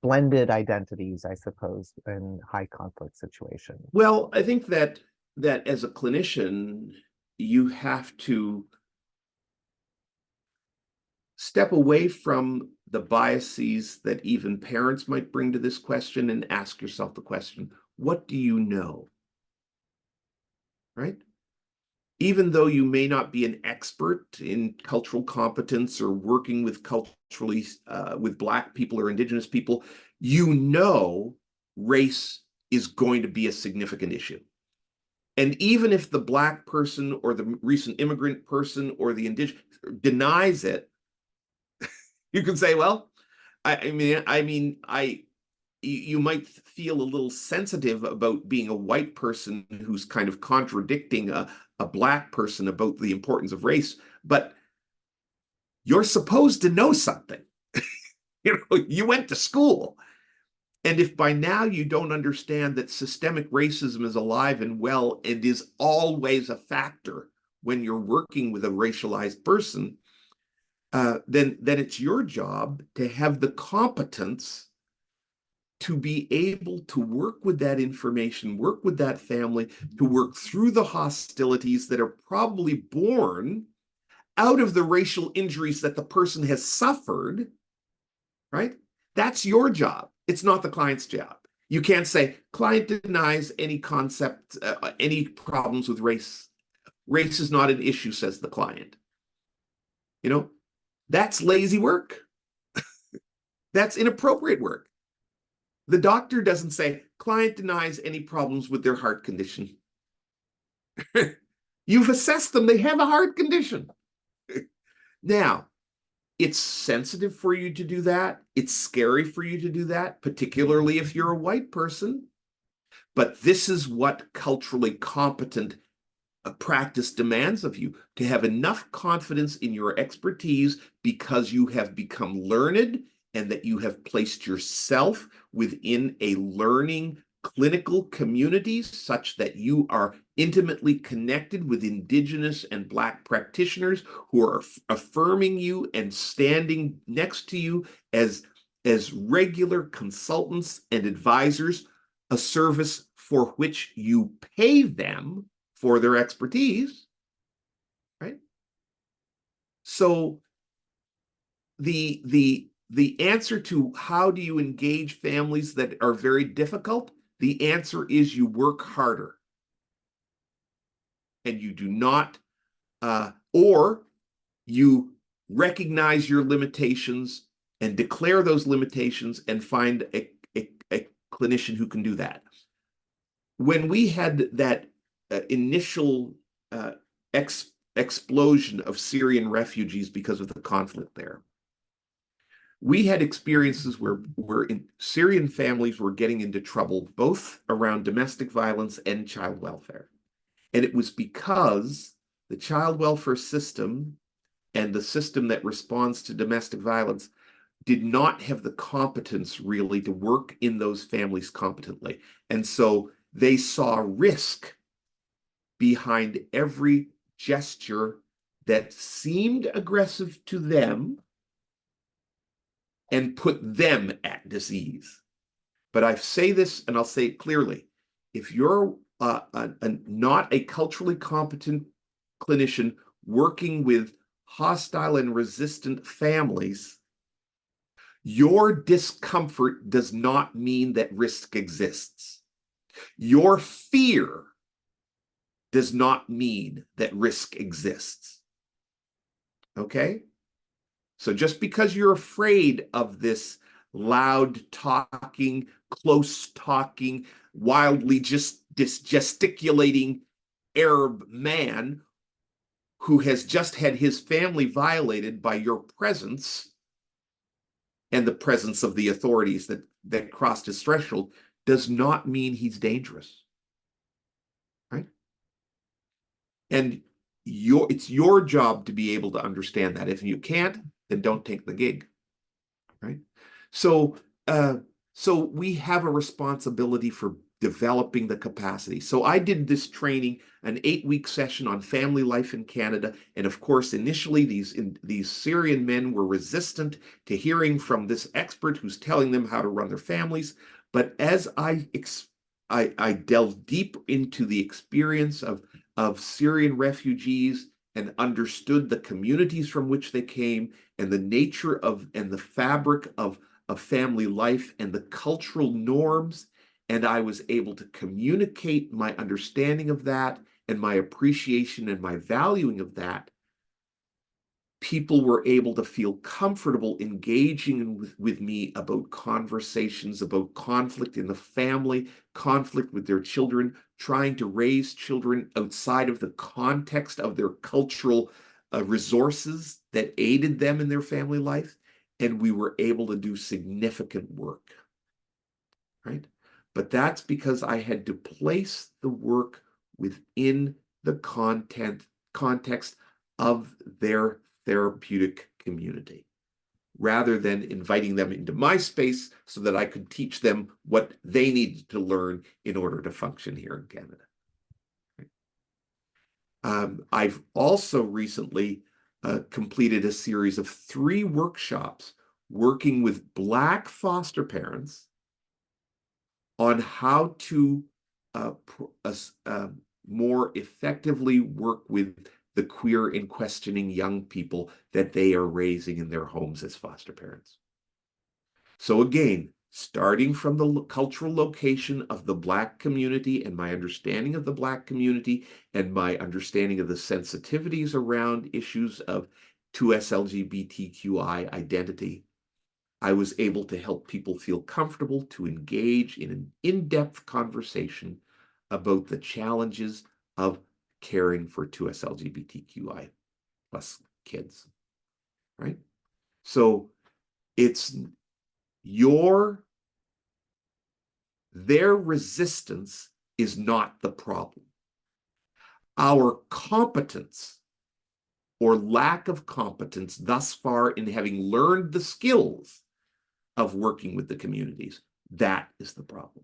blended identities, I suppose, in high conflict situations? Well, I think that as a clinician, you have to step away from the biases that even parents might bring to this question and ask yourself the question, what do you know? Right? Even though you may not be an expert in cultural competence or working with culturally with Black people or Indigenous people, you know race is going to be a significant issue. And even if the Black person or the recent immigrant person or the Indigenous denies it, you can say, well, you might feel a little sensitive about being a white person who's kind of contradicting a Black person about the importance of race, but you're supposed to know something. You went to school. And if by now you don't understand that systemic racism is alive and well and is always a factor when you're working with a racialized person, then it's your job to have the competence to be able to work with that information, work with that family, to work through the hostilities that are probably born out of the racial injuries that the person has suffered, right? That's your job. It's not the client's job. You can't say, client denies any concept, any problems with race. Race is not an issue, says the client. That's lazy work. That's inappropriate work. The doctor doesn't say, client denies any problems with their heart condition. You've assessed them, they have a heart condition. Now, it's sensitive for you to do that. It's scary for you to do that, particularly if you're a white person. But this is what culturally competent practice demands of you, to have enough confidence in your expertise because you have become learned and that you have placed yourself within a learning clinical community such that you are intimately connected with Indigenous and Black practitioners who are affirming you and standing next to you as regular consultants and advisors, a service for which you pay them for their expertise, right? So the answer to how do you engage families that are very difficult, the answer is you work harder. And you do not, or you recognize your limitations and declare those limitations and find a clinician who can do that. When we had that initial explosion of Syrian refugees because of the conflict there, we had experiences where Syrian families were getting into trouble, both around domestic violence and child welfare. And it was because the child welfare system and the system that responds to domestic violence did not have the competence really to work in those families competently. And so they saw risk behind every gesture that seemed aggressive to them and put them at disease. But I say this, and I'll say it clearly, if you're not a culturally competent clinician working with hostile and resistant families, your discomfort does not mean that risk exists. Your fear does not mean that risk exists. Okay? So just because you're afraid of this loud talking, close talking, wildly just gesticulating Arab man who has just had his family violated by your presence and the presence of the authorities that crossed his threshold, does not mean he's dangerous, right? And it's your job to be able to understand that. If you can't, then don't take the gig, right? So, so we have a responsibility for developing the capacity. So I did this training, an 8-week session on family life in Canada. And of course, initially these Syrian men were resistant to hearing from this expert who's telling them how to run their families. But as I delved deep into the experience of Syrian refugees and understood the communities from which they came and the nature of and the fabric of family life and the cultural norms. And I was able to communicate my understanding of that and my appreciation and my valuing of that. People were able to feel comfortable engaging with me about conversations about conflict in the family, conflict with their children, trying to raise children outside of the context of their cultural resources that aided them in their family life. And we were able to do significant work, right? But that's because I had to place the work within the context of their therapeutic community, rather than inviting them into my space so that I could teach them what they needed to learn in order to function here in Canada. I've also recently completed a series of 3 workshops working with Black foster parents on how to more effectively work with the queer and questioning young people that they are raising in their homes as foster parents. So again, starting from the cultural location of the Black community and my understanding of the Black community and my understanding of the sensitivities around issues of 2S LGBTQI identity, I was able to help people feel comfortable to engage in an in-depth conversation about the challenges of caring for 2S LGBTQI plus kids, right? So it's their resistance is not the problem. Our competence or lack of competence thus far in having learned the skills of working with the communities, that is the problem.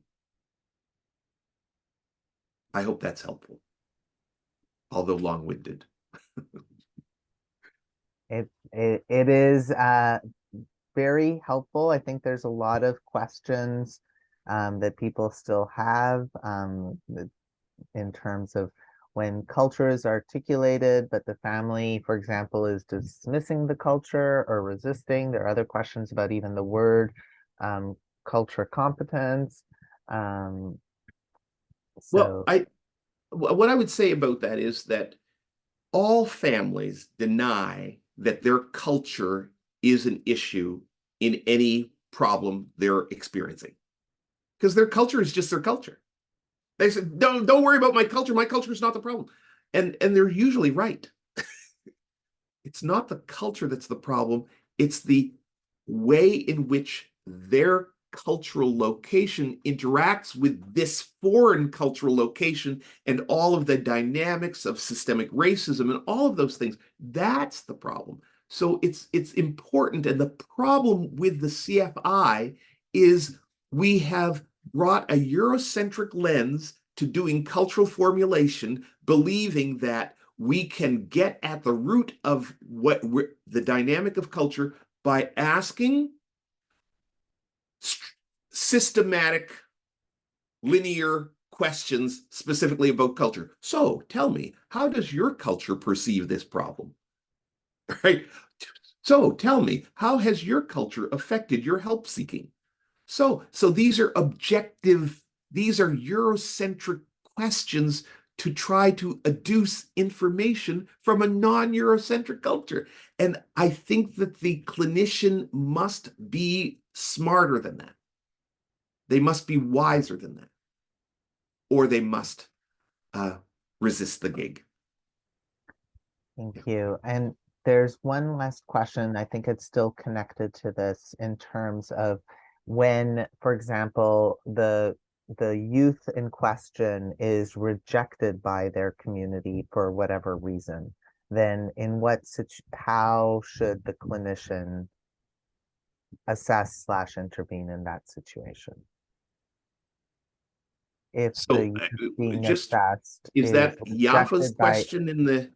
I hope that's helpful, although long-winded. It is very helpful. I think there's a lot of questions that people still have in terms of when culture is articulated, but the family, for example, is dismissing the culture or resisting. There are other questions about even the word culture competence. Well, So what I would say about that is that all families deny that their culture is an issue in any problem they're experiencing, because their culture is just their culture. They said, don't worry about my culture. My culture is not the problem. And they're usually right. It's not the culture that's the problem. It's the way in which their cultural location interacts with this foreign cultural location and all of the dynamics of systemic racism and all of those things. That's the problem. So it's important. And the problem with the CFI is we have brought a Eurocentric lens to doing cultural formulation, believing that we can get at the root of what the dynamic of culture by asking systematic, linear questions specifically about culture. So tell me, how does your culture perceive this problem? Right? So tell me, how has your culture affected your help seeking? So these are objective, these are Eurocentric questions to try to adduce information from a non-Eurocentric culture. And I think that the clinician must be smarter than that. They must be wiser than that, or they must resist the gig. thank you. And there's one last question. I think it's still connected to this in terms of when, for example, the the youth in question is rejected by their community for whatever reason, then how should the clinician assess / intervene in that situation? If the So youth being just, assessed is is that Yafa's rejected by, question in the,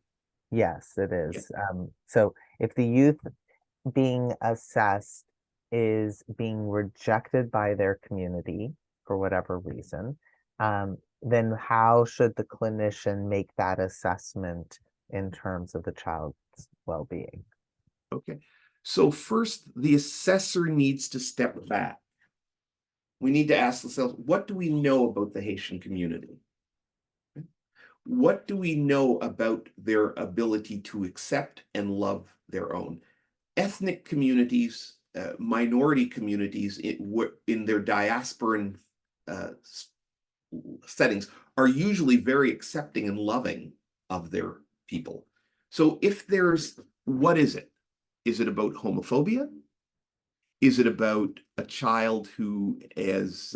yes, it yeah, is. So if the youth being assessed is being rejected by their community for whatever reason, then how should the clinician make that assessment in terms of the child's well-being? okay. So first, the assessor needs to step back. We need to ask ourselves, what do we know about the Haitian community? What do we know about their ability to accept and love their own? Ethnic communities, minority communities in their diasporan uh, settings are usually very accepting and loving of their people. So if there's, what is it? Is it about homophobia? Is it about a child who is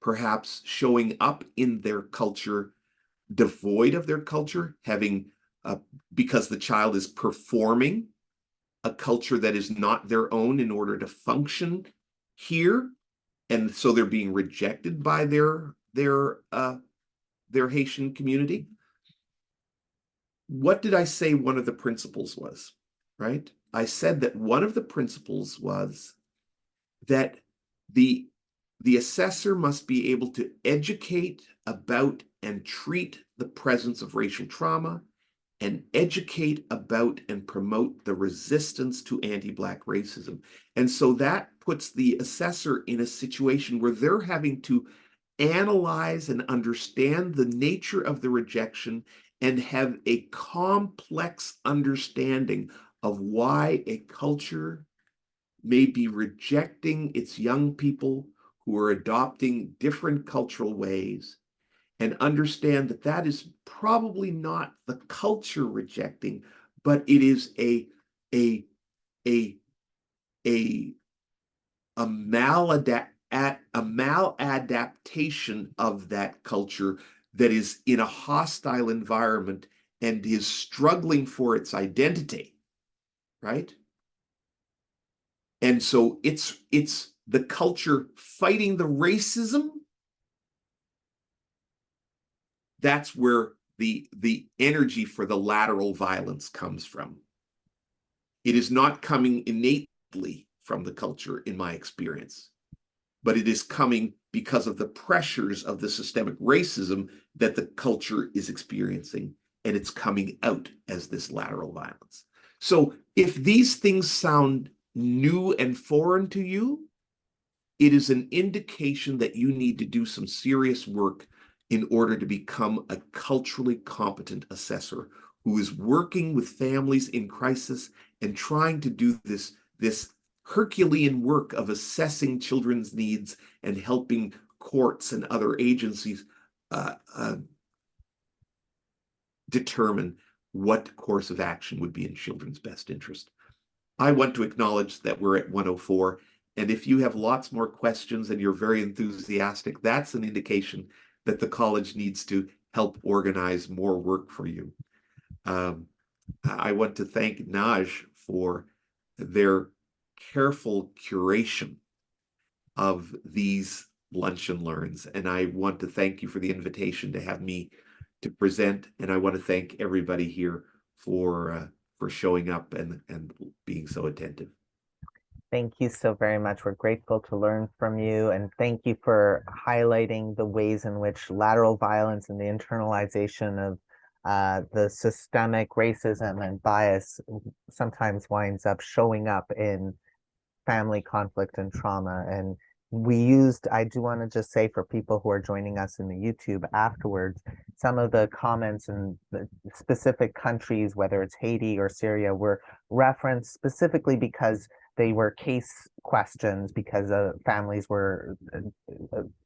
perhaps showing up in their culture devoid of their culture, having because the child is performing a culture that is not their own in order to function here, and so they're being rejected by their Haitian community? What did I say one of the principles was? Right? I said that one of the principles was that the the assessor must be able to educate about and treat the presence of racial trauma and educate about and promote the resistance to anti-Black racism. And so that puts the assessor in a situation where they're having to analyze and understand the nature of the rejection and have a complex understanding of why a culture may be rejecting its young people who are adopting different cultural ways, and understand that that is probably not the culture rejecting, but it is a a a a maladaptation of that culture that is in a hostile environment and is struggling for its identity, right? And so it's the culture fighting the racism. That's where the energy for the lateral violence comes from. It is not coming innately from the culture, in my experience, but it is coming because of the pressures of the systemic racism that the culture is experiencing, and it's coming out as this lateral violence. So if these things sound new and foreign to you, it is an indication that you need to do some serious work in order to become a culturally competent assessor who is working with families in crisis and trying to do this Herculean work of assessing children's needs and helping courts and other agencies determine what course of action would be in children's best interest. I want to acknowledge that we're at 104. And if you have lots more questions and you're very enthusiastic, that's an indication that the college needs to help organize more work for you. I want to thank Naj for their careful curation of these lunch and learns. And I want to thank you for the invitation to have me to present. And I want to thank everybody here for showing up and being so attentive. Thank you so very much. We're grateful to learn from you, and thank you for highlighting the ways in which lateral violence and the internalization of the systemic racism and bias sometimes winds up showing up in family conflict and trauma. And I do want to just say for people who are joining us in the YouTube afterwards, some of the comments in the specific countries, whether it's Haiti or Syria, were referenced specifically because they were case questions, because families were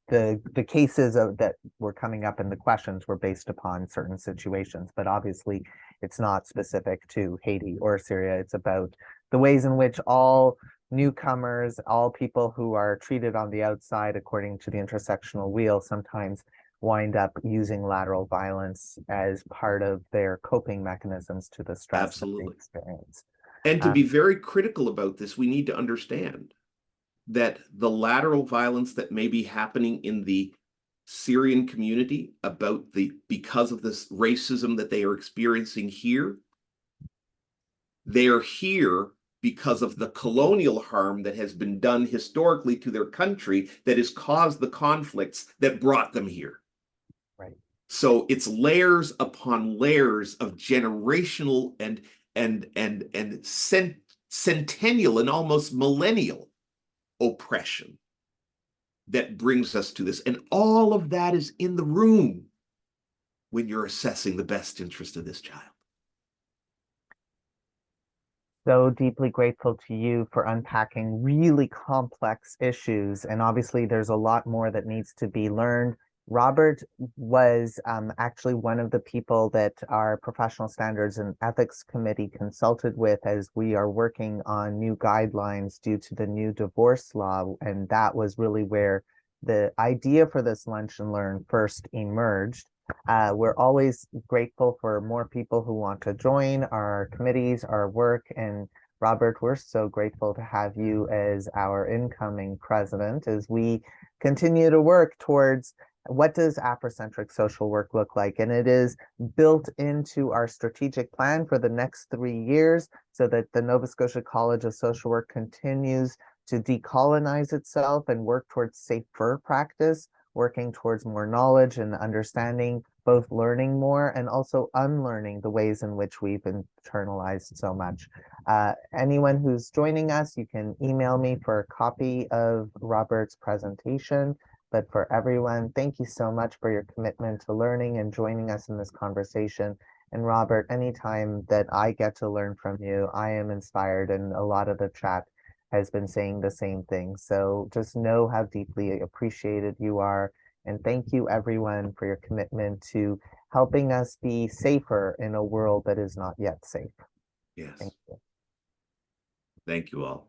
the cases that were coming up in the questions were based upon certain situations. But obviously, it's not specific to Haiti or Syria. It's about the ways in which all newcomers, all people who are treated on the outside according to the intersectional wheel, sometimes wind up using lateral violence as part of their coping mechanisms to the stress that they Absolutely. experience. And to be very critical about this, we need to understand that the lateral violence that may be happening in the Syrian community because of this racism that they are experiencing here, they are here because of the colonial harm that has been done historically to their country that has caused the conflicts that brought them here. Right. So it's layers upon layers of generational and centennial and almost millennial oppression that brings us to this. And all of that is in the room when you're assessing the best interest of this child. So deeply grateful to you for unpacking really complex issues. And obviously, there's a lot more that needs to be learned. Robert was actually one of the people that our Professional Standards and Ethics Committee consulted with as we are working on new guidelines due to the new divorce law. And that was really where the idea for this Lunch and Learn first emerged. We're always grateful for more people who want to join our committees, our work. And Robert, we're so grateful to have you as our incoming president as we continue to work towards what does Africentric social work look like? And it is built into our strategic plan for the next 3 years so that the Nova Scotia College of Social Work continues to decolonize itself and work towards safer practice, working towards more knowledge and understanding, both learning more and also unlearning the ways in which we've internalized so much. Anyone who's joining us, you can email me for a copy of Robert's presentation. But for everyone, thank you so much for your commitment to learning and joining us in this conversation. And Robert, anytime that I get to learn from you, I am inspired, and a lot of the chat has been saying the same thing. So just know how deeply appreciated you are. And thank you, everyone, for your commitment to helping us be safer in a world that is not yet safe. Yes. Thank you. Thank you all.